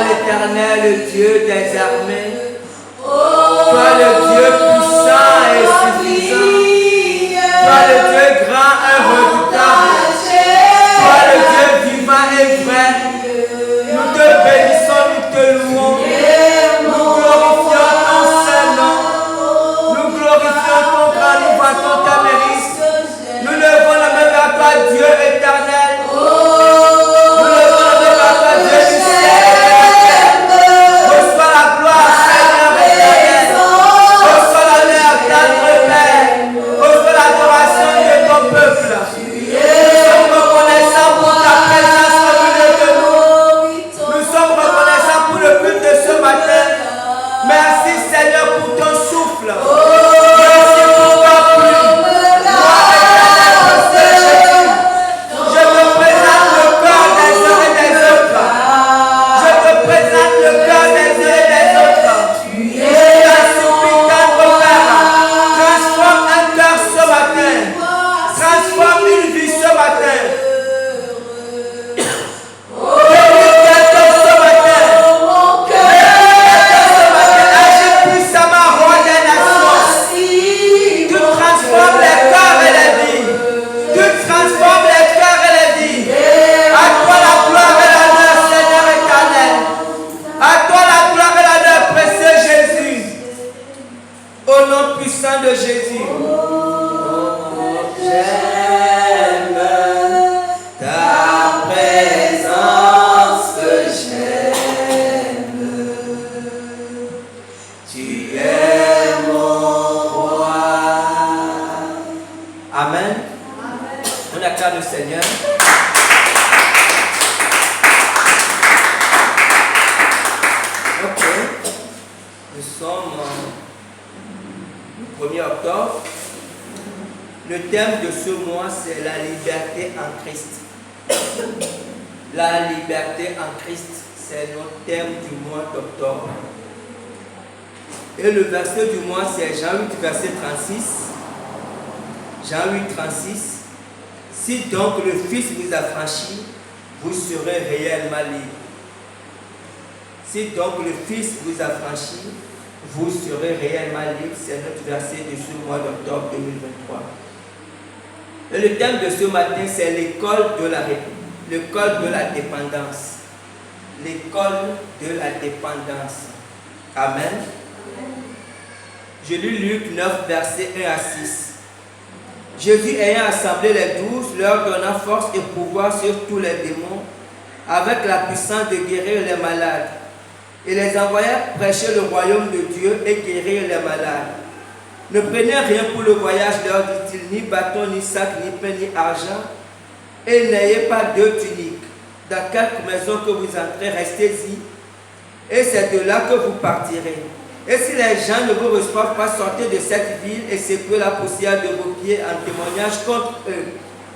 l'Éternel, le Dieu des armées. Toi le Dieu puissant et suffisant. Toi le Dieu grand et redoutable. Toi le Dieu vivant et vrai. Nous te bénissons, nous te louons. Nous glorifions ton Saint-Nom. Nous glorifions ton grand, nous vantons ta mérite. Nous levons la main vers toi, Dieu éternel. Nous levons la main vers toi, Dieu du ciel. Reçois la gloire, Seigneur éternel. Reçois l'honneur, tendre Père. Reçois l'adoration de ton peuple. Nous sommes reconnaissants pour ta présence au milieu de nous. Nous sommes reconnaissants pour le culte de ce matin. Merci Seigneur pour ton souffle. Merci pour ta pluie. Moi éternel, Jésus. Je te présente le cœur des uns et des autres. Je te présente le cœur des uns et des autres. Je t'en supplie, tendre Père. Transforme un cœur ce matin. Transforme une vie ce matin. Guéris quelqu'un ce matin. Agis puissamment, roi des nations. Tu transformes les cœurs et les vies. Tu transformes les cœurs et les vies. À toi la gloire et l'honneur, Seigneur éternel. À toi la gloire et l'honneur, précieux Jésus. Au nom puissant de Jésus. J'aime ta présence, j'aime. Tu es mon roi. Amen. On acclame le Seigneur. Ok. Nous sommes le 1er octobre. Le thème de ce mois, c'est la liberté en Christ. La liberté en Christ, c'est notre thème du mois d'octobre. Et le verset du mois, c'est Jean 8, verset 36. Jean 8, 36. Si donc le Fils vous a franchi, vous serez réellement libre. Si donc le Fils vous a franchi, vous serez réellement libre. C'est notre verset de ce mois d'octobre 2023. Et le thème de ce matin, c'est l'école de la dépendance. L'école de la dépendance. Amen. Je lis Luc 9, versets 1 à 6. Jésus ayant assemblé les 12, leur donnant force et pouvoir sur tous les démons, avec la puissance de guérir les malades. Et les envoya prêcher le royaume de Dieu et guérir les malades. Ne prenez rien pour le voyage, leur dit-il, ni bâton, ni sac, ni pain, ni argent, et n'ayez pas deux tuniques. Dans quelque maison que vous entrez, restez-y, et c'est de là que vous partirez. Et si les gens ne vous reçoivent pas, sortez de cette ville et secouez la poussière de vos pieds en témoignage contre eux.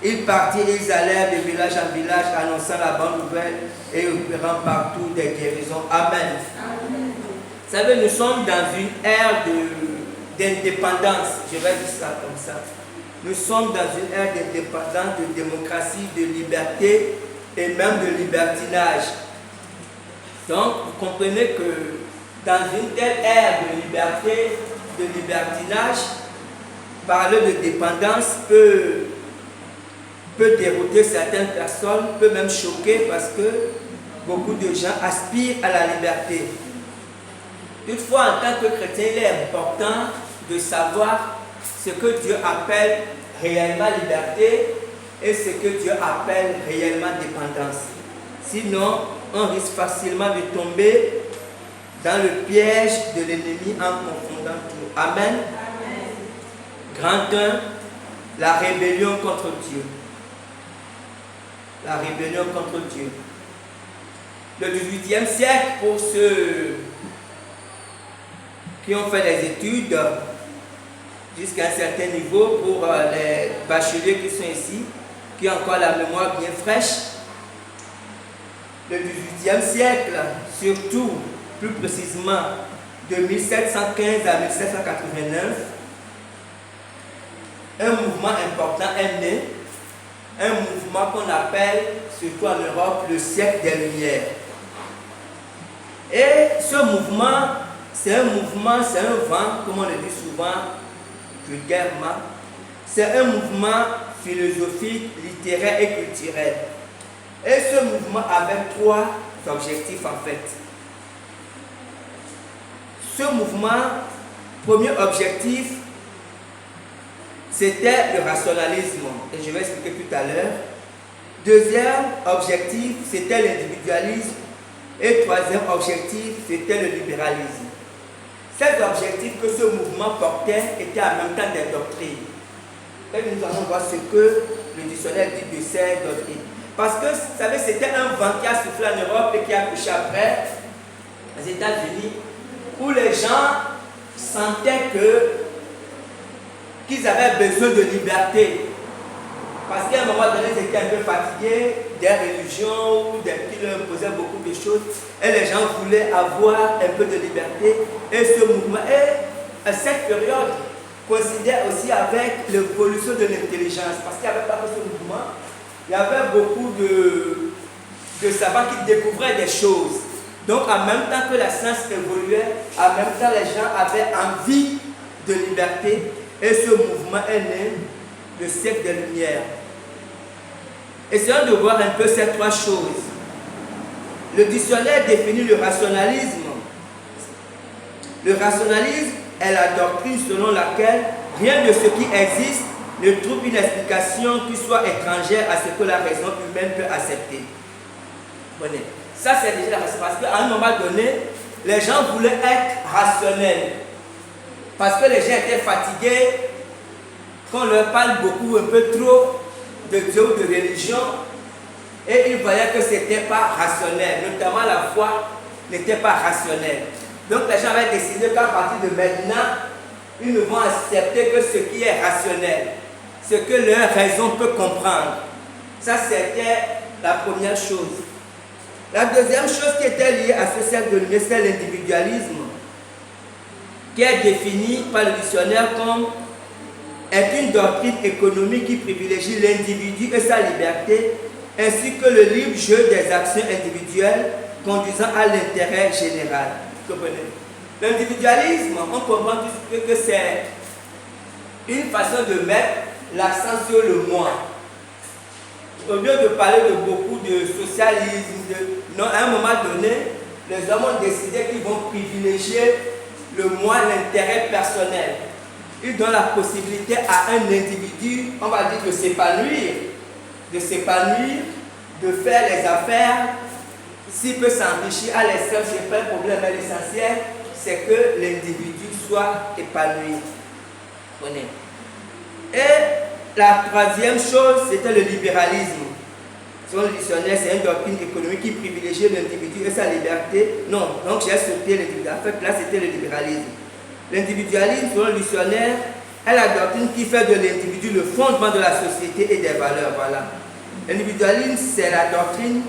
Ils partirent, ils allèrent de village en village, annonçant la bonne nouvelle et opérant partout des guérisons. Amen. Amen. Vous savez, nous sommes dans une ère d'indépendance, je vais dire ça comme ça. Nous sommes dans une ère d'indépendance, de démocratie, de liberté et même de libertinage. Donc, vous comprenez que dans une telle ère de liberté, de libertinage, parler de dépendance peut dérouter certaines personnes, peut même choquer parce que beaucoup de gens aspirent à la liberté. Toutefois, en tant que chrétien, il est important de savoir ce que Dieu appelle réellement liberté et ce que Dieu appelle réellement dépendance. Sinon, on risque facilement de tomber dans le piège de l'ennemi en confondant tout. Amen. Amen. Grand 1, la rébellion contre Dieu. La rébellion contre Dieu. Le 18e siècle, pour ceux qui ont fait des études jusqu'à un certain niveau, pour les bacheliers qui sont ici, qui ont encore la mémoire bien fraîche, le 18e siècle, surtout, plus précisément, de 1715 à 1789, un mouvement important est né, un mouvement qu'on appelle, surtout en Europe, le siècle des Lumières. Et ce mouvement, c'est un vent, comme on le dit souvent, vulgairement. C'est un mouvement philosophique, littéraire et culturel. Et ce mouvement avait 3 objectifs en fait. Ce mouvement, premier objectif, c'était le rationalisme, et je vais expliquer tout à l'heure. Deuxième objectif, c'était l'individualisme. Et troisième objectif, c'était le libéralisme. Ces objectifs que ce mouvement portait étaient en même temps des doctrines. Et nous allons voir ce que le dictionnaire dit de ces doctrines. Parce que, vous savez, c'était un vent qui a soufflé en Europe et qui a touché après les États-Unis, où les gens sentaient qu'ils avaient besoin de liberté. Parce qu'à un moment donné, ils étaient un peu fatigués des religions qui leur imposaient beaucoup de choses. Et les gens voulaient avoir un peu de liberté. Et ce mouvement, et à cette période, coïncidait aussi avec l'évolution de l'intelligence. Parce qu'il n'y avait pas que ce mouvement. Il y avait beaucoup de savants qui découvraient des choses. Donc en même temps que la science évoluait, en même temps les gens avaient envie de liberté. Et ce mouvement est né le siècle des Lumières. Essayons de voir un peu ces 3 choses. Le dictionnaire définit le rationalisme. Le rationalisme est la doctrine selon laquelle rien de ce qui existe ne trouve une explication qui soit étrangère à ce que la raison humaine peut accepter. Bon, ça c'est déjà la raison, parce qu'à un moment donné, les gens voulaient être rationnels. Parce que les gens étaient fatigués, qu'on leur parle beaucoup, un peu trop de Dieu ou de religion, et ils voyaient que ce n'était pas rationnel, notamment la foi n'était pas rationnelle. Donc les gens avaient décidé qu'à partir de maintenant, ils ne vont accepter que ce qui est rationnel, ce que leur raison peut comprendre. Ça, c'était la première chose. La deuxième chose qui était liée à ce cercle de lumière, c'est l'individualisme, qui est défini par le dictionnaire comme est une doctrine économique qui privilégie l'individu et sa liberté, ainsi que le libre jeu des actions individuelles conduisant à l'intérêt général. Vous comprenez? L'individualisme, on comprend que c'est une façon de mettre l'accent sur le moi. Au lieu de parler de beaucoup de socialisme, non, à un moment donné, les hommes ont décidé qu'ils vont privilégier le moi, l'intérêt personnel. Ils donnent la possibilité à un individu, on va dire, de s'épanouir, de faire les affaires. S'il peut s'enrichir à l'extérieur, ce n'est pas un problème, mais l'essentiel, c'est que l'individu soit épanoui. Et la troisième chose, c'était le libéralisme. Selon le dictionnaire, c'est une doctrine économique qui privilégie l'individu et sa liberté. Non, donc j'ai sauté l'individu. En fait, là, c'était le libéralisme. L'individualisme, selon le dictionnaire, est la doctrine qui fait de l'individu le fondement de la société et des valeurs. Voilà. L'individualisme, c'est la doctrine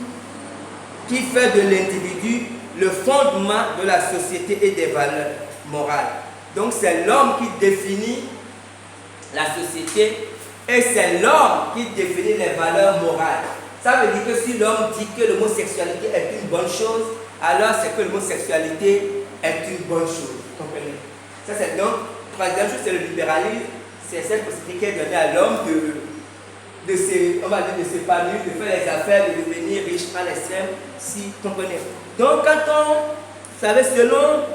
qui fait de l'individu le fondement de la société et des valeurs morales. Donc, c'est l'homme qui définit la société et c'est l'homme qui définit les valeurs morales. Ça veut dire que si l'homme dit que l'homosexualité est une bonne chose, alors c'est que l'homosexualité est une bonne chose. Vous comprenez? Ça, c'est donc, troisième chose, c'est le libéralisme. C'est cette possibilité qui est donnée à l'homme de s'épanouir, de faire les affaires, de devenir riche à l'extrême, si vous comprenez. Donc, quand on, vous savez, selon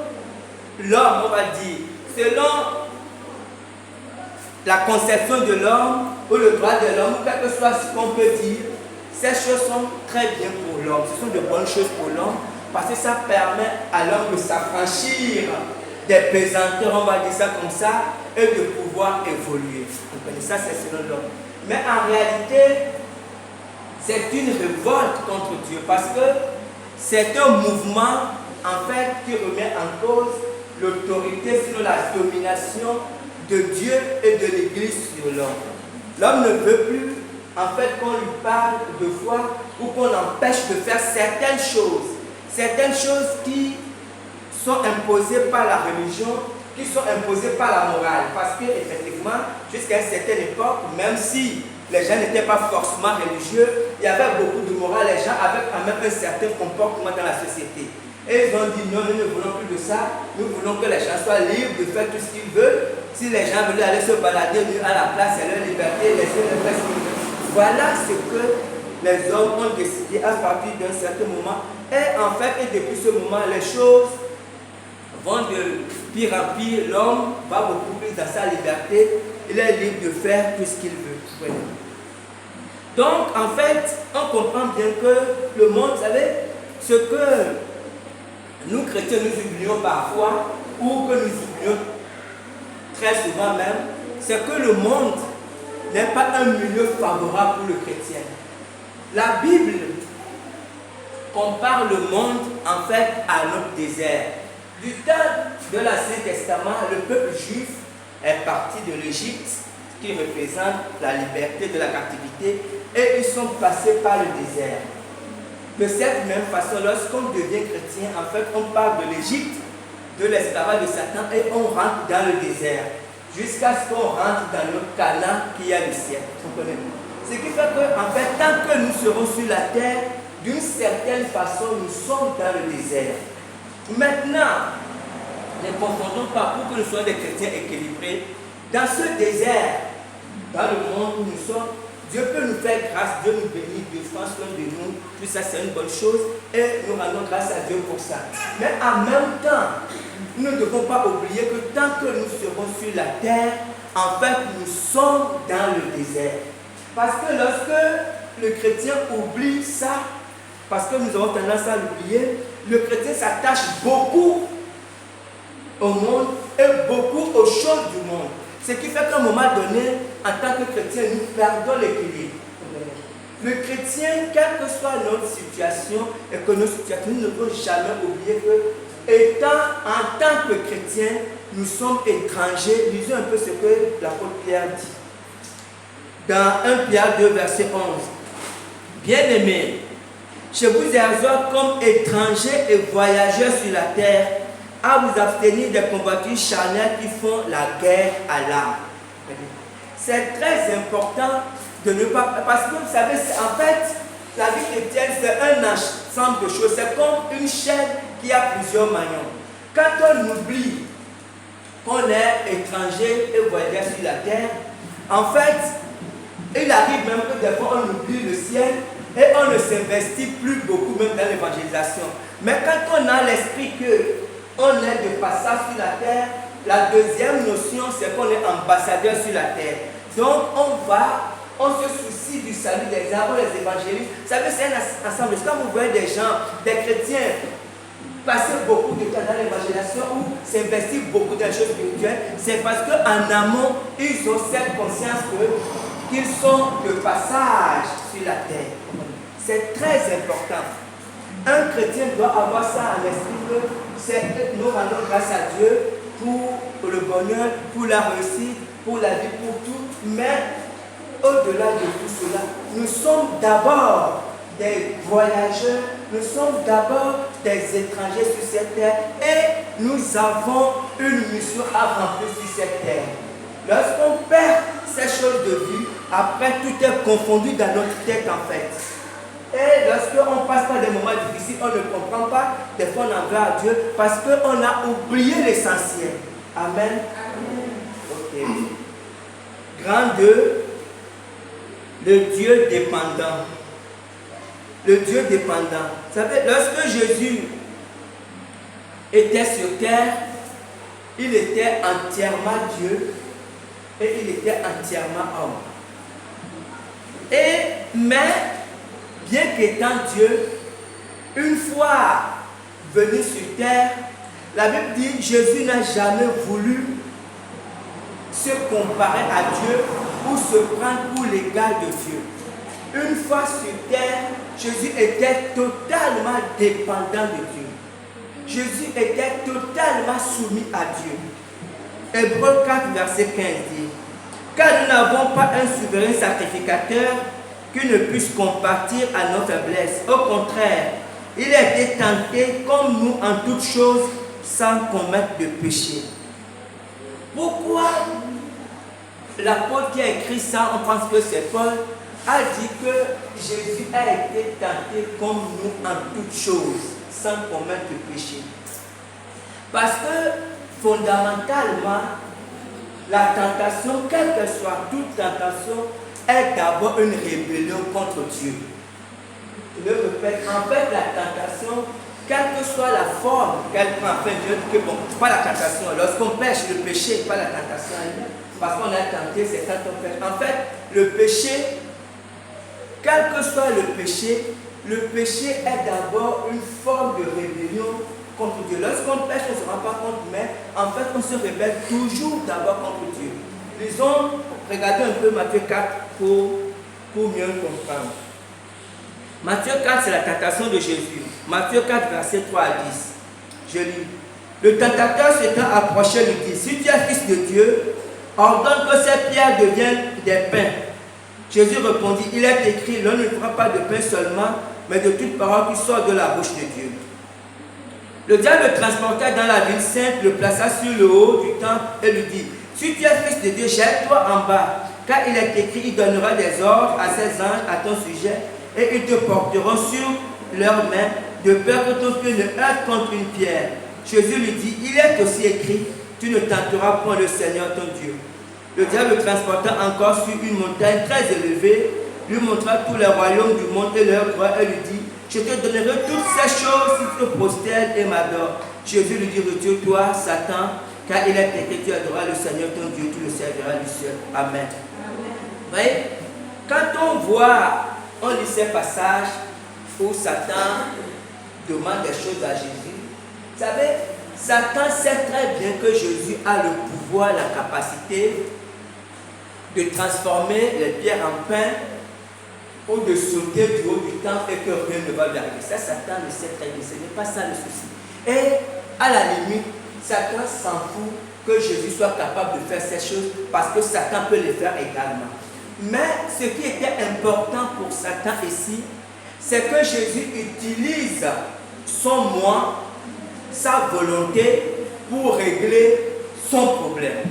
l'homme, on va dire, selon la conception de l'homme, ou le droit de l'homme, ou quelque soit ce qu'on peut dire, ces choses sont très bien pour l'homme. Ce sont de bonnes choses pour l'homme, parce que ça permet à l'homme de s'affranchir des pesanteurs, on va dire ça comme ça, et de pouvoir évoluer. Ça, c'est selon l'homme. Mais en réalité, c'est une révolte contre Dieu, parce que c'est un mouvement, en fait, qui remet en cause l'autorité sur la domination de Dieu et de l'Église sur l'homme. L'homme ne veut plus, en fait, qu'on lui parle de foi ou qu'on empêche de faire certaines choses qui sont imposées par la religion, qui sont imposées par la morale. Parce qu'effectivement, jusqu'à une certaine époque, même si les gens n'étaient pas forcément religieux, il y avait beaucoup de morale, les gens avaient quand même un certain comportement dans la société. Et ils ont dit non, nous ne voulons plus de ça. Nous voulons que les gens soient libres de faire tout ce qu'ils veulent. Si les gens veulent aller se balader à la place, c'est leur liberté, laissez-les faire ce qu'ils veulent. Voilà ce que les hommes ont décidé à partir d'un certain moment. Et en fait, et depuis ce moment, les choses vont de pire en pire. L'homme va beaucoup plus dans sa liberté. Il est libre de faire tout ce qu'il veut. Voilà. Donc, en fait, on comprend bien que le monde, vous savez, ce que nous chrétiens nous oublions parfois, ou que nous oublions très souvent même, c'est que le monde n'est pas un milieu favorable pour le chrétien. La Bible compare le monde en fait à notre désert. Du temps de l'Ancien Testament, le peuple juif est parti de l'Égypte, qui représente la liberté de la captivité, et ils sont passés par le désert. De cette même façon, lorsqu'on devient chrétien, en fait, on part de l'Égypte, de l'esclavage de Satan, et on rentre dans le désert, jusqu'à ce qu'on rentre dans le Canaan qui est le ciel. Ce qui fait que, en fait, tant que nous serons sur la terre, d'une certaine façon, nous sommes dans le désert. Maintenant, ne confondons pas pour que nous soyons des chrétiens équilibrés. Dans ce désert, dans le monde où nous sommes, Dieu peut nous faire grâce, Dieu nous bénit, Dieu prend soin de nous, tout ça c'est une bonne chose et nous rendons grâce à Dieu pour ça. Mais en même temps, nous ne devons pas oublier que tant que nous serons sur la terre, en fait nous sommes dans le désert. Parce que lorsque le chrétien oublie ça, parce que nous avons tendance à l'oublier, le chrétien s'attache beaucoup au monde et beaucoup aux choses du monde. Ce qui fait qu'à un moment donné, en tant que chrétien, nous perdons l'équilibre. Le chrétien, quelle que soit notre situation et que nos situations, nous ne devons jamais oublier que, en tant que chrétien, nous sommes étrangers. Lisons un peu ce que l'apôtre Pierre dit. Dans 1 Pierre 2, verset 11. Bien-aimés, je vous exhorte comme étrangers et voyageurs sur la terre, à vous abstenir des combattants charnels qui font la guerre à l'âme. C'est très important de ne pas... Parce que vous savez, en fait, la vie chrétienne, c'est un ensemble de choses. C'est comme une chaîne qui a plusieurs maillons. Quand on oublie qu'on est étranger et voyageur sur la terre, en fait, il arrive même que des fois on oublie le ciel et on ne s'investit plus beaucoup même dans l'évangélisation. Mais quand on a l'esprit que on est de passage sur la terre, la deuxième notion c'est qu'on est ambassadeur sur la terre. Donc on se soucie du salut des gens, on les évangélise. Vous savez, c'est un ensemble. Quand vous voyez des gens, des chrétiens, passer beaucoup de temps dans l'évangélisation ou s'investir beaucoup dans les choses spirituelles, c'est parce qu'en amont, ils ont cette conscience qu'ils sont de passage sur la terre. C'est très important. Un chrétien doit avoir ça en esprit que nous rendons grâce à Dieu pour le bonheur, pour la réussite, pour la vie, pour tout. Mais au-delà de tout cela, nous sommes d'abord des voyageurs, nous sommes d'abord des étrangers sur cette terre et nous avons une mission à remplir sur cette terre. Lorsqu'on perd ces choses de vue, après tout est confondu dans notre tête en fait. Et lorsqu'on passe par des moments difficiles, on ne comprend pas, des fois on en veut à Dieu parce qu'on a oublié l'essentiel. Amen. Ok. Grand 2, le Dieu dépendant. Le Dieu dépendant. Vous savez, lorsque Jésus était sur terre, il était entièrement Dieu et il était entièrement homme. Mais, bien qu'étant Dieu, une fois venu sur terre, la Bible dit Jésus n'a jamais voulu se comparer à Dieu ou se prendre pour l'égal de Dieu. Une fois sur terre, Jésus était totalement dépendant de Dieu. Jésus était totalement soumis à Dieu. Hébreux 4, verset 15 dit: car nous n'avons pas un souverain sacrificateur qui ne puisse compatir à nos faiblesses. Au contraire, il a été tenté comme nous en toutes choses sans commettre de péché. Pourquoi l'apôtre qui a écrit ça, on pense que c'est Paul, a dit que Jésus a été tenté comme nous en toutes choses. sans commettre le péché. Parce que fondamentalement, la tentation, quelle que soit toute tentation, est d'abord une rébellion contre Dieu. Je le répète, en fait, la tentation, quelle que soit la forme qu'elle prend, enfin, Dieu dit que bon, pas la tentation. Lorsqu'on pêche, le péché, pas la tentation. Parce qu'on a tenté, c'est quand on pêche. En fait, le péché, quel que soit le péché est d'abord une forme de rébellion contre Dieu. Lorsqu'on pêche, on ne se rend pas compte, mais en fait, on se rebelle toujours d'abord contre Dieu. Lisons, regardez un peu Matthieu 4 pour mieux comprendre. Matthieu 4, c'est la tentation de Jésus. Matthieu 4, verset 3 à 10. Je lis. Le tentateur s'étant approché lui dit, si tu es fils de Dieu, ordonne que ces pierres deviennent des pains. Jésus répondit, il est écrit, l'homme ne fera pas de pain seulement, mais de toute parole qui sort de la bouche de Dieu. Le diable le transporta dans la ville sainte, le plaça sur le haut du temple et lui dit, si tu es fils de Dieu, jette-toi en bas, car il est écrit, il donnera des ordres à ses anges à ton sujet, et ils te porteront sur leurs mains, de peur que ton pied ne heurte contre une pierre. Jésus lui dit, il est aussi écrit, tu ne tenteras point le Seigneur ton Dieu. Le diable le transporta encore sur une montagne très élevée, lui montra tous les royaumes du monde et leur gloire, et lui dit, je te donnerai toutes ces choses si tu te prosternes et m'adores. Jésus lui dit, retire-toi, Satan, car il est écrit, tu adoreras le Seigneur ton Dieu, tu le serviras lui seul. Amen. Vous voyez, quand on lit ces passages où Satan demande des choses à Jésus, vous savez, Satan sait très bien que Jésus a le pouvoir, la capacité de transformer les pierres en pain ou de sauter du haut du temple et que rien ne va lui arriver. Ça, Satan le sait très bien, ce n'est pas ça le souci. Et à la limite, Satan s'en fout que Jésus soit capable de faire ces choses parce que Satan peut les faire également. Mais ce qui était important pour Satan ici, c'est que Jésus utilise son moi, sa volonté pour régler son problème.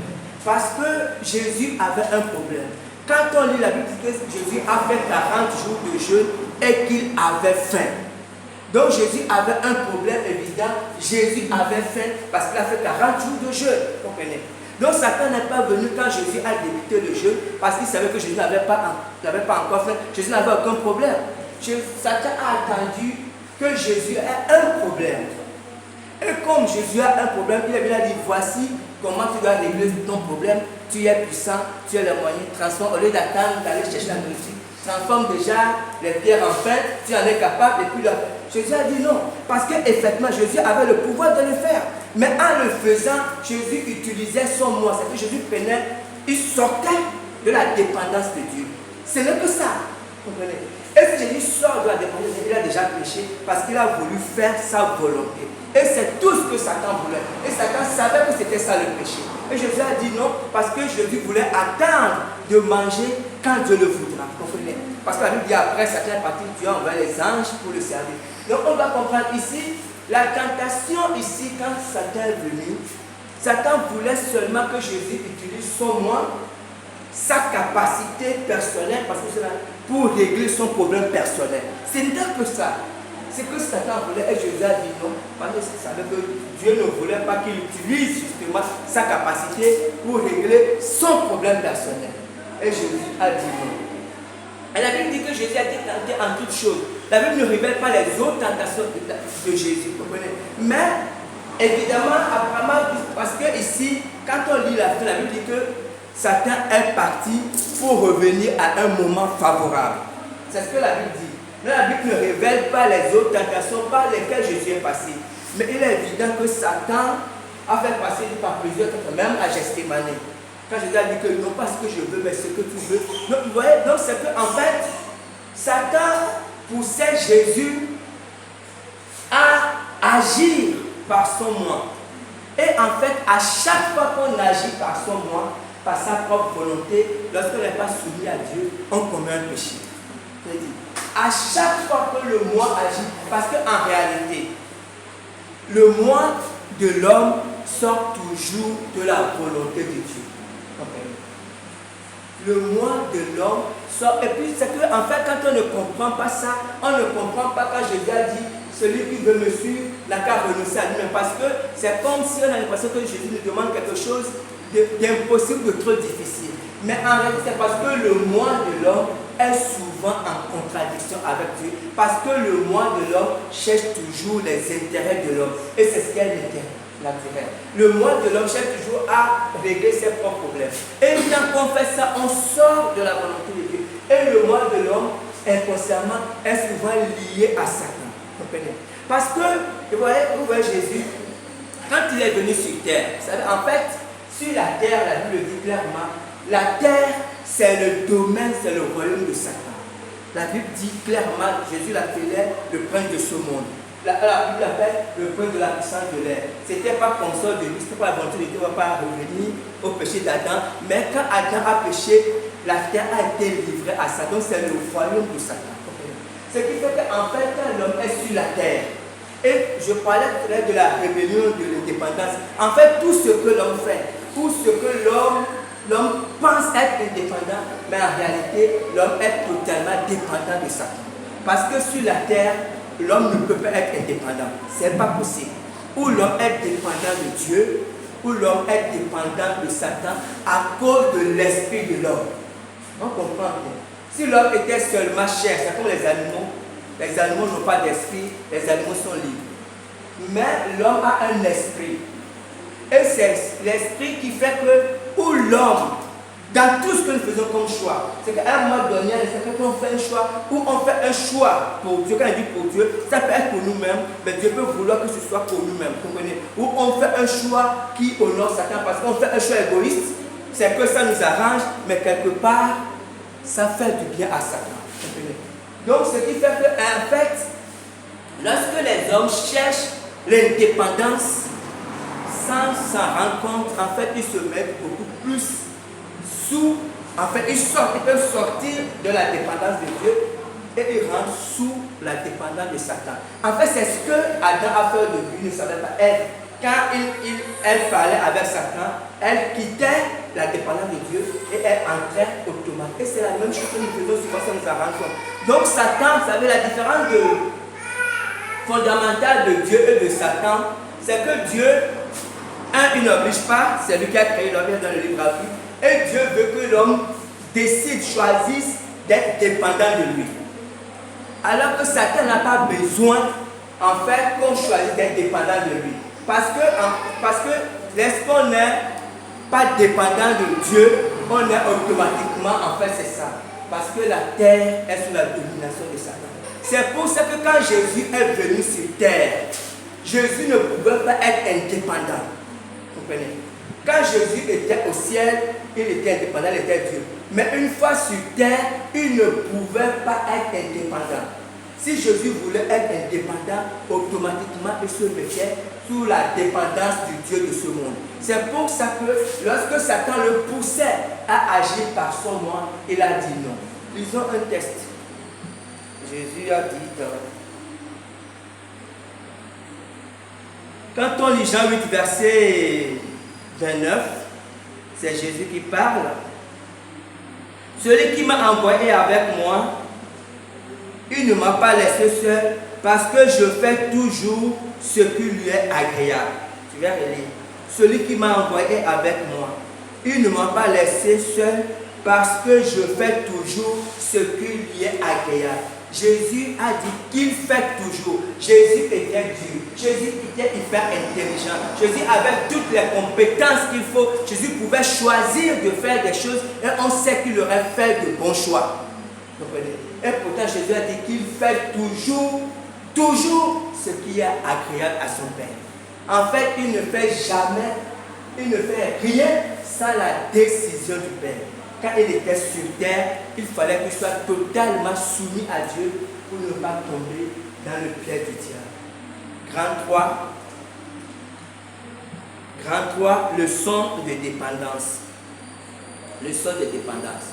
Parce que Jésus avait un problème. Quand on lit la Bible, Jésus a fait 40 jours de jeûne et qu'il avait faim. Donc Jésus avait un problème évident. Jésus avait faim parce qu'il a fait 40 jours de jeûne. Vous comprenez? Donc Satan n'est pas venu quand Jésus a débuté le jeûne parce qu'il savait que Jésus n'avait pas encore faim. Jésus n'avait aucun problème. Satan a attendu que Jésus ait un problème. Et comme Jésus a un problème, il a dit, voici comment tu dois régler ton problème. Tu es puissant, tu as les moyens, transforme, au lieu d'attendre d'aller chercher la nourriture, transforme déjà les pierres en pain, tu en es capable. Et puis là, Jésus a dit non, parce qu'effectivement, Jésus avait le pouvoir de le faire. Mais en le faisant, Jésus utilisait son moi. C'est que Jésus prenait, il sortait de la dépendance de Dieu. Ce n'est que ça. Vous comprenez? Et si Jésus sort de la dépendance, il a déjà péché parce qu'il a voulu faire sa volonté. Et c'est tout ce que Satan voulait. Et Satan savait que c'était ça le péché. Et Jésus a dit non, parce que Jésus voulait attendre de manger quand Dieu le voudra. Vous comprenez? Parce que la Bible dit après, Satan est parti, Dieu envoie les anges pour le servir. Donc on va comprendre ici, la tentation ici, quand Satan est venu, Satan voulait seulement que Jésus utilise son moi, sa capacité personnelle, parce que c'est pour régler son problème personnel. Ce n'est que ça. C'est que Satan voulait, et Jésus a dit non, parce qu'il savait que Dieu ne voulait pas qu'il utilise justement sa capacité pour régler son problème personnel. Et Jésus a dit non. Et la Bible dit que Jésus a été tenté en toutes choses. La Bible ne révèle pas les autres tentations de Jésus, vous comprenez? Mais, évidemment, apparemment, parce que ici, quand on lit la fin, la Bible dit que Satan est parti pour revenir à un moment favorable. C'est ce que la Bible dit. Mais la Bible ne révèle pas les autres tentations par lesquelles Jésus est passé. Mais il est évident que Satan a fait passer par plusieurs tentations, même à Gethsémane. Quand Jésus a dit que non pas ce que je veux, mais ce que tu veux. Donc, vous voyez, donc c'est que en fait, Satan poussait Jésus à agir par son moi. Et en fait, à chaque fois qu'on agit par son moi, par sa propre volonté, lorsqu'on n'est pas soumis à Dieu, on commet un péché. À chaque fois que le moi agit, parce qu'en réalité, le moi de l'homme sort toujours de la volonté de Dieu. Le moi de l'homme sort, et puis c'est que en fait quand on ne comprend pas ça, on ne comprend pas quand Jésus a dit celui qui veut me suivre n'a qu'à renoncer à lui-même. Parce que c'est comme si on a l'impression que Jésus nous demande quelque chose d'impossible, de trop difficile. Mais en réalité, c'est parce que le moi de l'homme est souvent en contradiction avec Dieu. Parce que le moi de l'homme cherche toujours les intérêts de l'homme. Et c'est ce qu'elle était. Naturel. Le moi de l'homme cherche toujours à régler ses propres problèmes. Et quand on fait ça, on sort de la volonté de Dieu. Et le moi de l'homme, inconsciemment, est souvent lié à Satan. Vous comprenez? Parce que, vous voyez Jésus, quand il est venu sur terre, vous savez, en fait, sur la terre, la Bible le dit clairement, la terre, c'est le domaine, c'est le royaume de Satan. La Bible dit clairement, Jésus l'appelait le prince de ce monde. La Bible l'appelle le prince de la puissance de l'air. Ce n'était pas consort de lui, ce n'était pas la volonté de Dieu, on ne va pas revenir au péché d'Adam. Mais quand Adam a péché, la terre a été livrée à Satan. Donc c'est le royaume de Satan. Ce qui fait qu'en fait, quand l'homme est sur la terre, et je parlais tout à l'heure de la rébellion, de l'indépendance, en fait, tout ce que l'homme fait, tout ce que l'homme pense être indépendant, mais en réalité, l'homme est totalement dépendant de Satan. Parce que sur la terre, l'homme ne peut pas être indépendant. Ce n'est pas possible. Ou l'homme est dépendant de Dieu, ou l'homme est dépendant de Satan à cause de l'esprit de l'homme. On comprend bien. Si l'homme était seulement chair, c'est comme les animaux. Les animaux n'ont pas d'esprit, les animaux sont libres. Mais l'homme a un esprit. Et c'est l'esprit qui fait que, ou l'homme, dans tout ce que nous faisons comme choix, c'est qu'à un moment donné, on fait un choix, ou on fait un choix pour Dieu. Quand on dit pour Dieu, ça peut être pour nous-mêmes, mais Dieu peut vouloir que ce soit pour nous-mêmes, comprenez? Ou on fait un choix qui honore Satan, parce qu'on fait un choix égoïste, c'est que ça nous arrange, mais quelque part, ça fait du bien à Satan, comprenez? Donc ce qui fait que, en fait, lorsque les hommes cherchent l'indépendance, sans s'en rendre compte, en fait, ils se mettent beaucoup plus en fait, ils peuvent sortir de la dépendance de Dieu et ils rentrent sous la dépendance de Satan. En fait, c'est ce que Adam a fait de lui, ne savait pas. Elle, quand elle parlait avec Satan, elle quittait la dépendance de Dieu et elle entrait automatiquement. Et c'est la même chose que nous faisons souvent sans nous en rendre compte. Donc Satan, vous savez, la différence fondamentale de Dieu et de Satan, c'est que Dieu, il n'oblige pas, c'est lui qui a créé l'homme dans le livre à vie. Et Dieu veut que l'homme décide, choisisse d'être dépendant de lui. Alors que Satan n'a pas besoin, en fait, qu'on choisisse d'être dépendant de lui. Parce que lorsqu'on n'est pas dépendant de Dieu, on est automatiquement, en fait, c'est ça. Parce que la terre est sous la domination de Satan. C'est pour ça que quand Jésus est venu sur terre, Jésus ne pouvait pas être indépendant. Vous comprenez? Quand Jésus était au ciel, il était indépendant, il était Dieu. Mais une fois sur terre, il ne pouvait pas être indépendant. Si Jésus voulait être indépendant, automatiquement il se mettait sous la dépendance du Dieu de ce monde. C'est pour ça que lorsque Satan le poussait à agir par son moi, il a dit non. Lisons un texte. Jésus a dit quand on lit Jean 8, verset 29, c'est Jésus qui parle. Celui qui m'a envoyé avec moi, il ne m'a pas laissé seul parce que je fais toujours ce qui lui est agréable. Tu vas relire. Celui qui m'a envoyé avec moi, il ne m'a pas laissé seul parce que je fais toujours ce qui lui est agréable. Jésus a dit qu'il fait toujours. Jésus était Dieu. Jésus était hyper intelligent. Jésus avait toutes les compétences qu'il faut. Jésus pouvait choisir de faire des choses et on sait qu'il aurait fait de bons choix. Vous comprenez? Et pourtant Jésus a dit qu'il fait toujours ce qui est agréable à son Père. En fait, il ne fait jamais, il ne fait rien sans la décision du Père. Quand il était sur terre, il fallait qu'il soit totalement soumis à Dieu pour ne pas tomber dans le piège du diable. Grand 3, leçon de dépendance. Leçon de dépendance.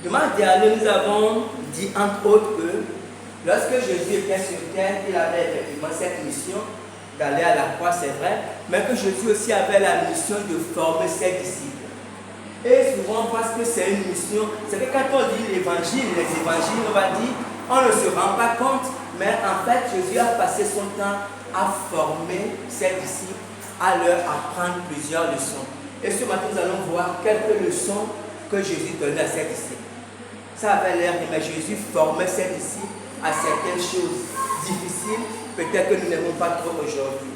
Dimanche dernier, nous avons dit entre autres que lorsque Jésus était sur terre, il avait effectivement cette mission d'aller à la croix, c'est vrai, mais que Jésus aussi avait la mission de former ses disciples. Et souvent, parce que c'est une mission, c'est que quand on lit l'évangile, les évangiles, on va dire, on ne se rend pas compte, Mais en fait, Jésus a passé son temps à former ses disciples, à leur apprendre plusieurs leçons. Et ce matin, nous allons voir quelques leçons que Jésus donnait à ses disciples. Ça avait l'air, mais Jésus formait ses disciples à certaines choses difficiles, peut-être que nous n'aimons pas trop aujourd'hui.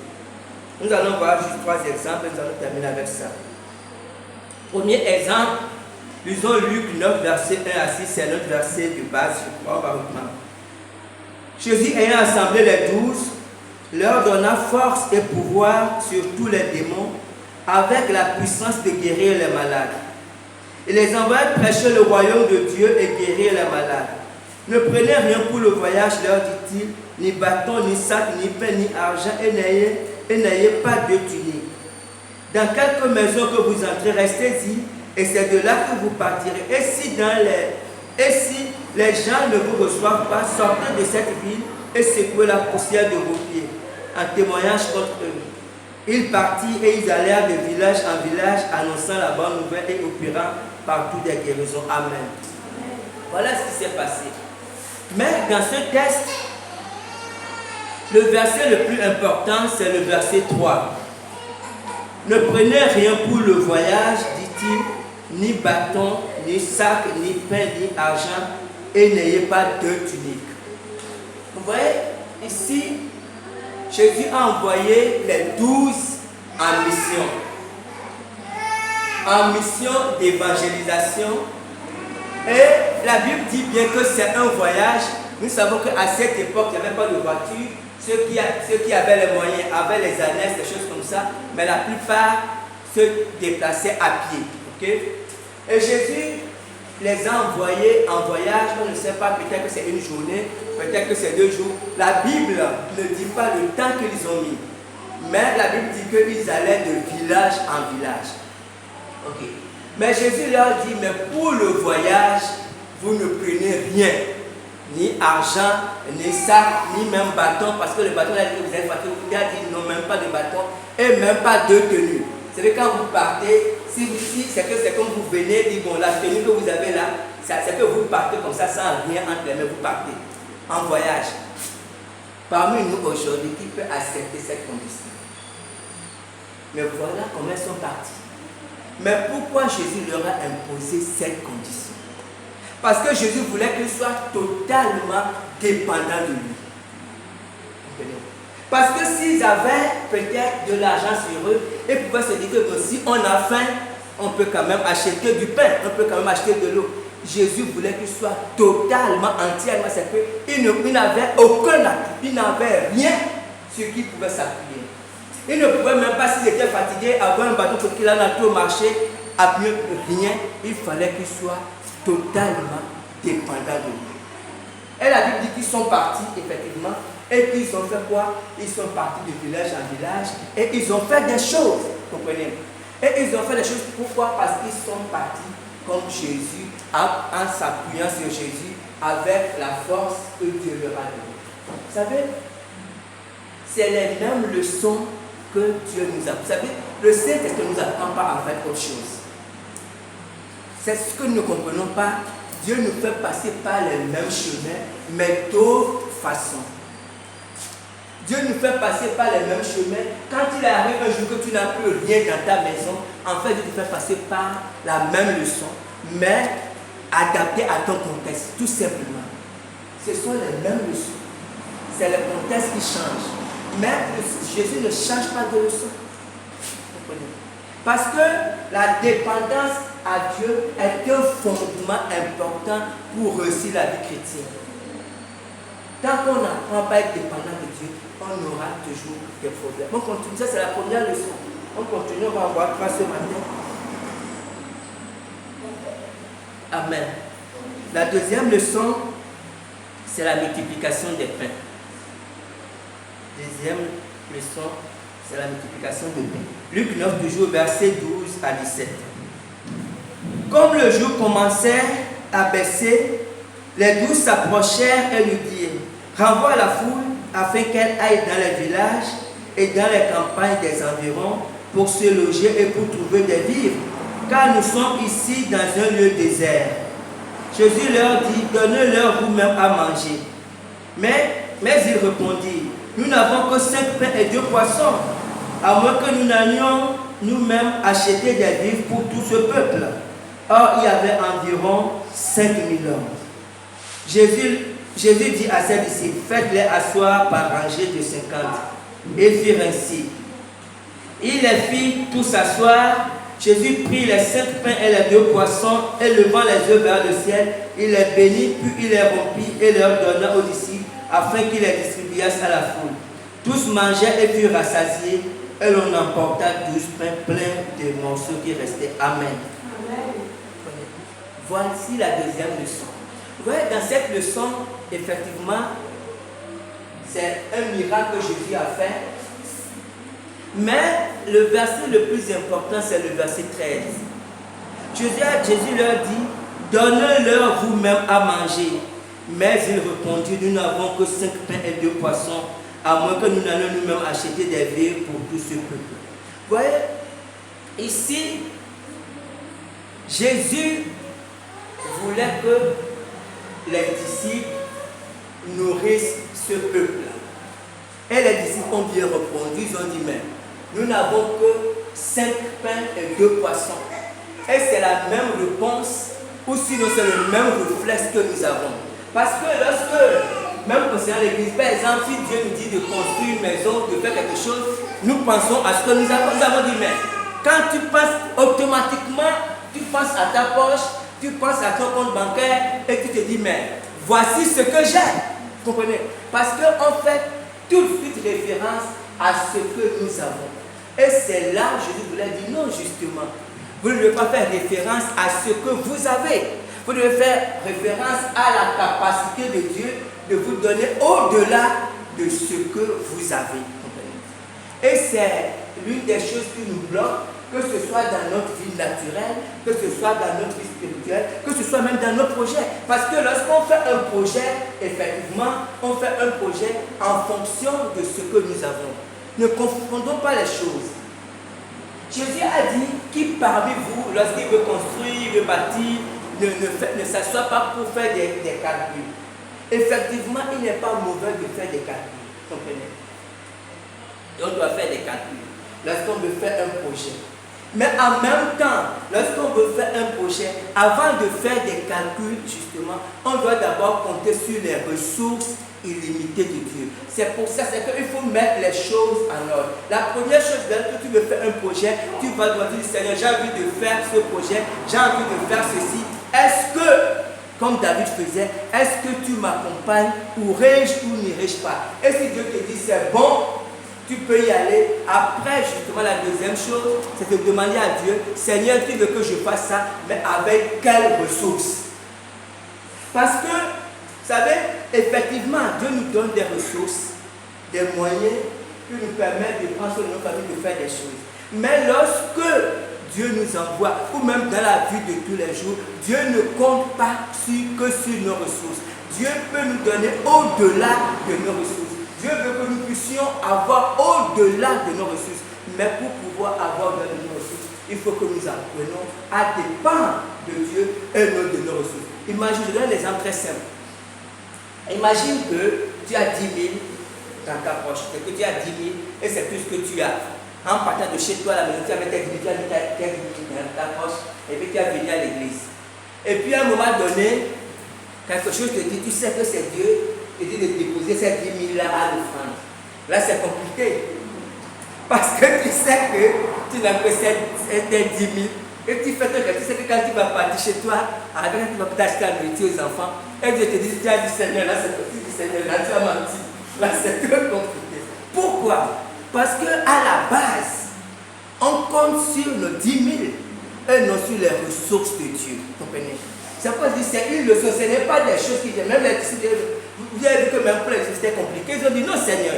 Nous allons voir juste 3 exemples et nous allons terminer avec ça. Premier exemple, lisons Luc 9, verset 1 à 6, c'est notre verset de base, je crois, bariquement. Jésus ayant assemblé les 12, leur donna force et pouvoir sur tous les démons, avec la puissance de guérir les malades. Il les envoya prêcher le royaume de Dieu et guérir les malades. Ne prenez rien pour le voyage, leur dit-il, ni bâton, ni sac, ni pain, ni argent, et n'ayez pas de tunique. Dans quelques maisons que vous entrez, restez-y, et c'est de là que vous partirez. Et si les gens ne vous reçoivent pas, sortez de cette ville et secouez la poussière de vos pieds, en témoignage contre eux. Ils partirent et ils allèrent de village en village, annonçant la bonne nouvelle et opérant partout des guérisons. Amen. Voilà ce qui s'est passé. Mais dans ce texte, le verset le plus important, c'est le verset 3. Ne prenez rien pour le voyage, dit-il, ni bâton, ni sac, ni pain, ni argent, et n'ayez pas de tunique. Vous voyez, ici, Jésus a envoyé les 12 en mission. En mission d'évangélisation. Et la Bible dit bien que c'est un voyage. Nous savons qu'à cette époque, il n'y avait pas de voiture. Ceux qui avaient les moyens avaient les annexes, des choses comme ça. Mais la plupart se déplaçaient à pied. Okay? Et Jésus les a envoyés en voyage. On ne sait pas, peut-être que c'est une journée, peut-être que c'est 2 jours. La Bible ne dit pas le temps qu'ils ont mis. Mais la Bible dit qu'ils allaient de village en village. Okay. Mais Jésus leur dit, mais pour le voyage, vous ne prenez rien. Ni argent, ni sac, ni même bâton. Parce que le bâton, là, vous avez fatigué, vous avez dit non, même pas de bâton et même pas de tenue. C'est que quand vous partez, si c'est comme vous venez, dit bon, la tenue que vous avez là, c'est que vous partez comme ça, sans rien entre les mains, vous partez en voyage. Parmi nous aujourd'hui, qui peut accepter cette condition? Mais voilà comment ils sont partis. Mais pourquoi Jésus leur a imposé cette condition? Parce que Jésus voulait qu'ils soient totalement dépendants de lui. Parce que s'ils avaient peut-être de l'argent sur eux, ils pouvaient se dire que si on a faim, on peut quand même acheter du pain, on peut quand même acheter de l'eau. Jésus voulait qu'ils soient totalement, entièrement, c'est qu'ils n'avaient aucun atout, ils n'avaient rien sur qui pouvaient s'appuyer. Ils ne pouvaient même pas, s'ils étaient fatigués, avoir un bateau pour qu'il en a tout marché, appuyer rien. Il fallait qu'ils soient totalement dépendants de lui. Et la Bible dit qu'ils sont partis, effectivement, et qu'ils ont fait quoi? Ils sont partis de village en village, et ils ont fait des choses, comprenez? Et ils ont fait des choses, pourquoi? Parce qu'ils sont partis comme Jésus, en s'appuyant sur Jésus, avec la force que Dieu leur a donnée. Vous savez, c'est les mêmes leçons que Dieu nous a. Vous savez, le Saint-Esprit ne nous apprend pas en fait autre chose. C'est ce que nous ne comprenons pas. Dieu nous fait passer par les mêmes chemins, mais d'autres façons. Dieu nous fait passer par les mêmes chemins. Quand il arrive un jour que tu n'as plus rien dans ta maison, en fait, Dieu te fait passer par la même leçon, mais adaptée à ton contexte, tout simplement. Ce sont les mêmes leçons. C'est le contexte qui change. Mais Jésus ne change pas de leçon. Parce que la dépendance à Dieu est un fondement important pour réussir la vie chrétienne. Tant qu'on n'apprend pas à être dépendant de Dieu, on aura toujours des problèmes. On continue, ça c'est la première leçon. On continue, on va en voir 3 ce matin. Amen. La deuxième leçon, c'est la multiplication des pains. Deuxième leçon, c'est la multiplication des pains. Luc 9, toujours verset 12 à 17. Comme le jour commençait à baisser, les 12 s'approchèrent et lui dirent, renvoie la foule afin qu'elle aille dans les villages et dans les campagnes des environs pour se loger et pour trouver des vivres, car nous sommes ici dans un lieu désert. Jésus leur dit, donnez-leur vous-même à manger. Mais Mais il répondit, nous n'avons que 5 pains et 2 poissons, à moins que nous n'allions nous-mêmes acheter des vivres pour tout ce peuple. Or, il y avait environ 5000 hommes. Jésus dit à ses disciples, faites-les asseoir par rangée de 50. Et ils firent ainsi. Il les fit tous s'asseoir. Jésus prit les 5 pains et les 2 poissons, et levant les yeux vers le ciel, il les bénit, puis il les rompit et leur donna aux disciples, afin qu'ils les distribuassent à la foule. Tous mangèrent et furent rassasiés, et l'on emporta 12 pains pleins de morceaux qui restaient. Amen. Amen. Voici la deuxième leçon. Vous voyez, dans cette leçon, effectivement, c'est un miracle que Jésus a fait. Mais le verset le plus important, c'est le verset 13. Jésus leur dit, donnez-leur vous-même à manger. Mais ils répondirent, nous n'avons que 5 pains et 2 poissons, à moins que nous n'allions nous-mêmes acheter des vivres pour tout ce peuple. Vous voyez, ici, Jésus voulait que les disciples nourrissent ce peuple. Et les disciples ont bien répondu, ils ont dit, mais nous n'avons que 5 pains et 2 poissons. Et c'est la même réponse, ou sinon c'est le même réflexe que nous avons. Parce que lorsque, même concernant l'église, par exemple, si Dieu nous dit de construire une maison, de faire quelque chose, nous pensons à ce que nous avons. Nous avons dit, mais quand tu penses automatiquement, tu penses à ta poche, tu penses à ton compte bancaire, et tu te dis, mais voici ce que j'ai. Vous comprenez? Parce qu'on fait tout de suite référence à ce que nous avons. Et c'est là que Jésus voulait dire, non, justement, vous ne devez pas faire référence à ce que vous avez. Vous devez faire référence à la capacité de Dieu de vous donner au-delà de ce que vous avez. Et c'est l'une des choses qui nous bloque, que ce soit dans notre vie naturelle, que ce soit dans notre vie spirituelle, que ce soit même dans nos projets. Parce que lorsqu'on fait un projet, effectivement, on fait un projet en fonction de ce que nous avons. Ne confondons pas les choses. Jésus a dit qui parmi vous, lorsqu'il veut construire, il veut bâtir, ne s'assoit pas pour faire des calculs. Effectivement, il n'est pas mauvais de faire des calculs. Comprenez? Et on doit faire des calculs lorsqu'on veut faire un projet. Mais en même temps, lorsqu'on veut faire un projet, avant de faire des calculs, justement, on doit d'abord compter sur les ressources illimitées de Dieu. C'est pour ça qu'il faut mettre les choses en ordre. La première chose, lorsque tu veux faire un projet, tu vas dire, Seigneur, j'ai envie de faire ce projet, j'ai envie de faire ceci. Est-ce que, comme David faisait, est-ce que tu m'accompagnes ou irai-je ou n'irai-je pas? Et si Dieu te dit c'est bon, tu peux y aller. Après, justement, la deuxième chose, c'est de demander à Dieu, Seigneur, tu veux que je fasse ça, mais avec quelles ressources? Parce que, vous savez, effectivement, Dieu nous donne des ressources, des moyens qui nous permettent de prendre sur nos familles, de faire des choses. Mais lorsque Dieu nous envoie, ou même dans la vie de tous les jours, Dieu ne compte pas que sur nos ressources. Dieu peut nous donner au-delà de nos ressources. Dieu veut que nous puissions avoir au-delà de nos ressources. Mais pour pouvoir avoir de nos ressources, il faut que nous apprenions à dépendre de Dieu et non de nos ressources. Imagine, je donne un exemple très simple. Imagine que tu as 10 000 dans ta poche, et que tu as 10 000 et c'est tout ce que tu as. En partant de chez toi à la maison, tu as mis tes 10 000, tu as mis tes 10 000 dans ta poche, et puis tu as venu à l'église. Et puis à un moment donné, quelque chose te dit, tu sais que c'est Dieu, et dit de déposer ces 10 000 là à l'offrande. Là, c'est compliqué. Parce que tu sais que tu n'as que ces 10 000. Et tu fais ton tu sais que quand tu vas partir chez toi, après tu vas t'acheter à nourriture aux enfants, et Dieu te dit, tu as dit Seigneur, là c'est petit du Seigneur, là tu as menti. Là c'est très compliqué. Pourquoi? Parce qu'à la base, on compte sur nos 10 000 et non sur les ressources de Dieu. Vous comprenez? C'est pourquoi je dis c'est une leçon, ce n'est pas des choses qui viennent. Même les disciples, vous avez vu que même pour les disciples c'était compliqué. Ils ont dit non Seigneur,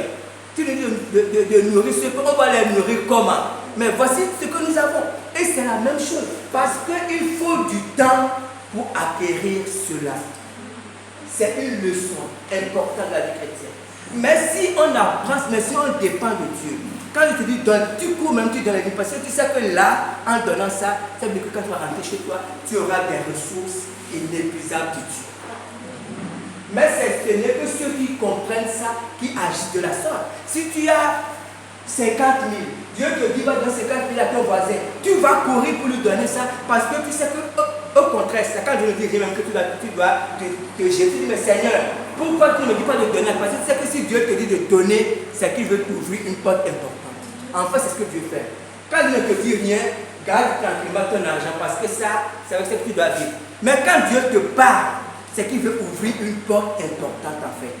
tu nous dis de nourrir ceux qu'on va les nourrir comment? Mais voici ce que nous avons. Et c'est la même chose. Parce qu'il faut du temps pour acquérir cela. C'est une leçon importante de la vie chrétienne. Mais si on apprend, mais si on dépend de Dieu, quand je te dis donne, tu cours même, tu donnes la vie. Parce que tu sais que là, en donnant ça, ça veut dire que quand tu vas rentrer chez toi, tu auras des ressources inépuisables de Dieu. Mais ce n'est que ceux qui comprennent ça qui agissent de la sorte. Si tu as 50 000, Dieu te dit va donner 50 000 à ton voisin, tu vas courir pour lui donner ça parce que tu sais que au contraire, c'est quand Dieu ne dit rien, que tu dois te jeter. Tu dis mais Seigneur, pourquoi tu ne me dis pas de donner? Parce que tu sais que si Dieu te dit de donner, c'est qu'il veut t'ouvrir une porte importante. En fait, c'est ce que Dieu fait. Quand il ne te dit rien, garde tranquillement ton argent parce que ça, c'est avec ça que tu dois vivre. Mais quand Dieu te parle, c'est qu'il veut ouvrir une porte importante en fait.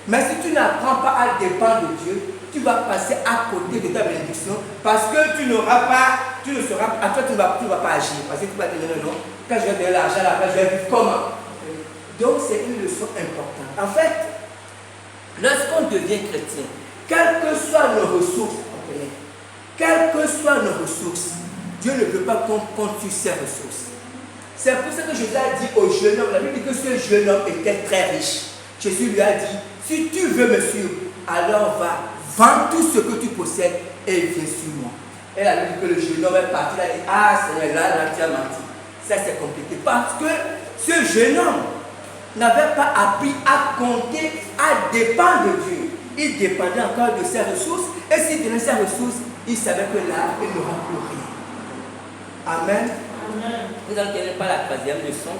Mais si tu n'apprends pas à dépendre de Dieu, tu vas passer à côté de ta bénédiction parce que tu n'auras pas, tu ne seras, à toi tu ne vas pas agir. Parce que tu vas dire non, non, quand je vais donner l'argent à la place, je vais vivre comment? Donc c'est une leçon importante. En fait, lorsqu'on devient chrétien, quelles que soient nos ressources, quelles que soient nos ressources, Dieu ne veut pas qu'on compte sur ses ressources. C'est pour ça que Jésus a dit au jeune homme, la Bible dit que ce jeune homme était très riche. Jésus lui a dit, si tu veux me suivre, alors va, vends tout ce que tu possèdes et viens sur moi. Et la Bible dit que le jeune homme est parti, il a dit, ah Seigneur, là tu as menti. Ça c'est compliqué parce que ce jeune homme n'avait pas appris à compter, à dépendre de Dieu. Il dépendait encore de ses ressources et s'il donnait ses ressources, il savait que là, il n'aura plus rien. Amen. Amen. Nous allons terminer par la troisième leçon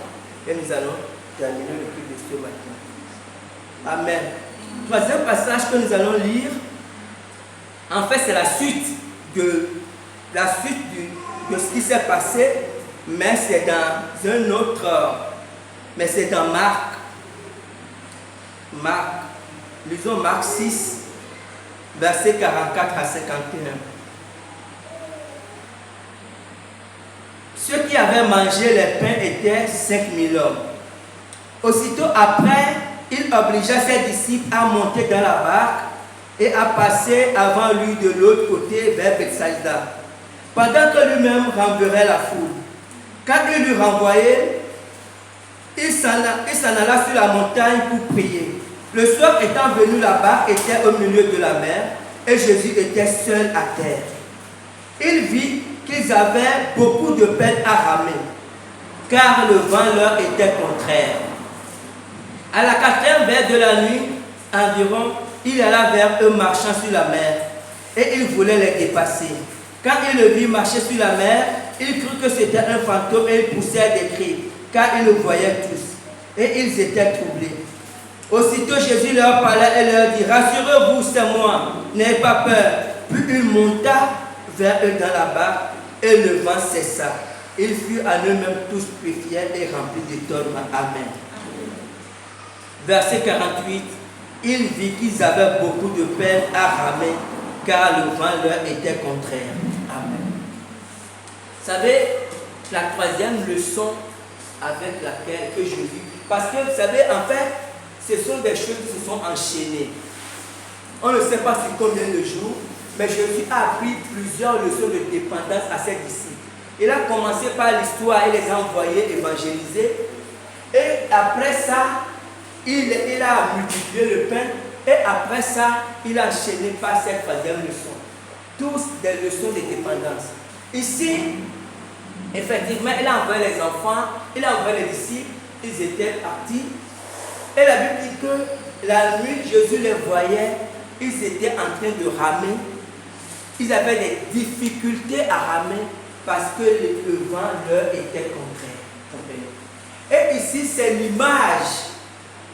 et nous allons terminer le culte de ce matin. Amen. Troisième passage que nous allons lire, en fait, c'est la suite de ce qui s'est passé, mais c'est dans un autre, mais c'est dans Marc. Lisons Marc 6, versets 44 à 51. Ceux qui avaient mangé les pains étaient 5000 hommes. Aussitôt après, il obligea ses disciples à monter dans la barque et à passer avant lui de l'autre côté vers Bethsaïda, pendant que lui-même renverrait la foule. Quand il l'eut renvoyé, il s'en alla sur la montagne pour prier. Le soir étant venu, la barque était au milieu de la mer et Jésus était seul à terre. Il vit qu'ils avaient beaucoup de peine à ramer, car le vent leur était contraire. À la 4e veille de la nuit, environ, il alla vers eux marchant sur la mer, et il voulait les dépasser. Quand il le vit marcher sur la mer, il crut que c'était un fantôme et il poussait des cris, car ils le voyaient tous, et ils étaient troublés. Aussitôt Jésus leur parlait et leur dit, rassurez-vous, c'est moi, n'ayez pas peur. Puis il monta vers eux dans la barque, et le vent cessa. Ils furent à eux-mêmes tous pétriers et remplis d'étonnement. Amen. Verset 48, il vit qu'ils avaient beaucoup de peine à ramer, car le vent leur était contraire. Amen. Vous savez, la troisième leçon avec laquelle que je vis, parce que vous savez, en fait, ce sont des choses qui se sont enchaînées. On ne sait pas sur combien de jours, mais Jésus a appris plusieurs leçons de dépendance à ses disciples. Il a commencé par l'histoire et les a envoyés évangéliser. Et après ça, il a multiplié le pain. Et après ça, il a enchaîné par cette troisième leçon. Tous des leçons de dépendance. Ici, effectivement, il a envoyé les enfants, il a envoyé les disciples, ils étaient partis. Et la Bible dit que la nuit, Jésus les voyait, ils étaient en train de ramer. Ils avaient des difficultés à ramer parce que le vent leur était contraire. Et ici, c'est l'image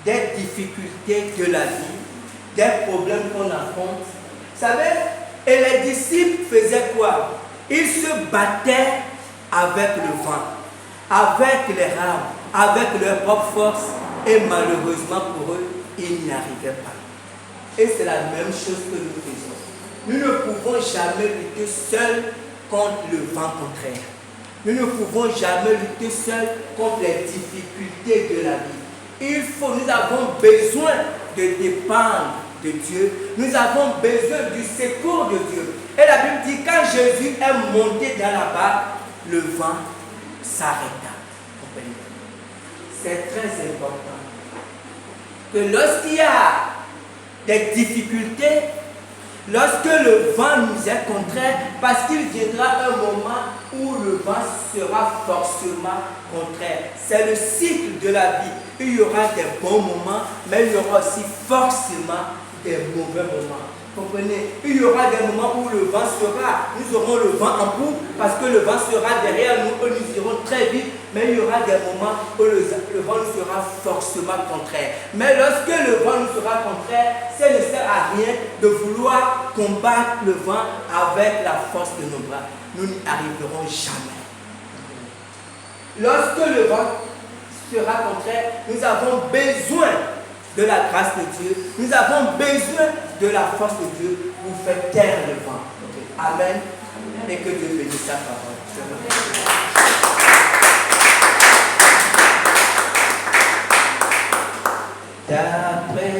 des difficultés de la vie, des problèmes qu'on affronte. Vous savez, et les disciples faisaient quoi? Ils se battaient avec le vent, avec les rames, avec leur propre force, et malheureusement pour eux, ils n'y arrivaient pas. Et c'est la même chose que nous faisons. Nous ne pouvons jamais lutter seuls contre le vent contraire. Nous ne pouvons jamais lutter seuls contre les difficultés de la vie. Nous avons besoin de dépendre de Dieu. Nous avons besoin du secours de Dieu. Et la Bible dit, quand Jésus est monté dans la barque, le vent s'arrêta. C'est très important que lorsqu'il y a des difficultés, lorsque le vent nous est contraire, parce qu'il viendra un moment où le le vent sera forcément contraire. C'est le cycle de la vie. Il y aura des bons moments, mais il y aura aussi forcément des mauvais moments. Comprenez? Il y aura des moments où le vent sera, nous aurons le vent en poupe parce que le vent sera derrière nous et nous irons très vite, mais il y aura des moments où le vent nous sera forcément contraire. Mais lorsque le vent nous sera contraire, ça ne sert à rien de vouloir combattre le vent avec la force de nos bras. Nous n'y arriverons jamais. Lorsque le vent sera contraire, nous avons besoin de la grâce de Dieu. Nous avons besoin de la force de Dieu pour faire taire le vent. Amen. Et que Dieu bénisse sa parole. D'après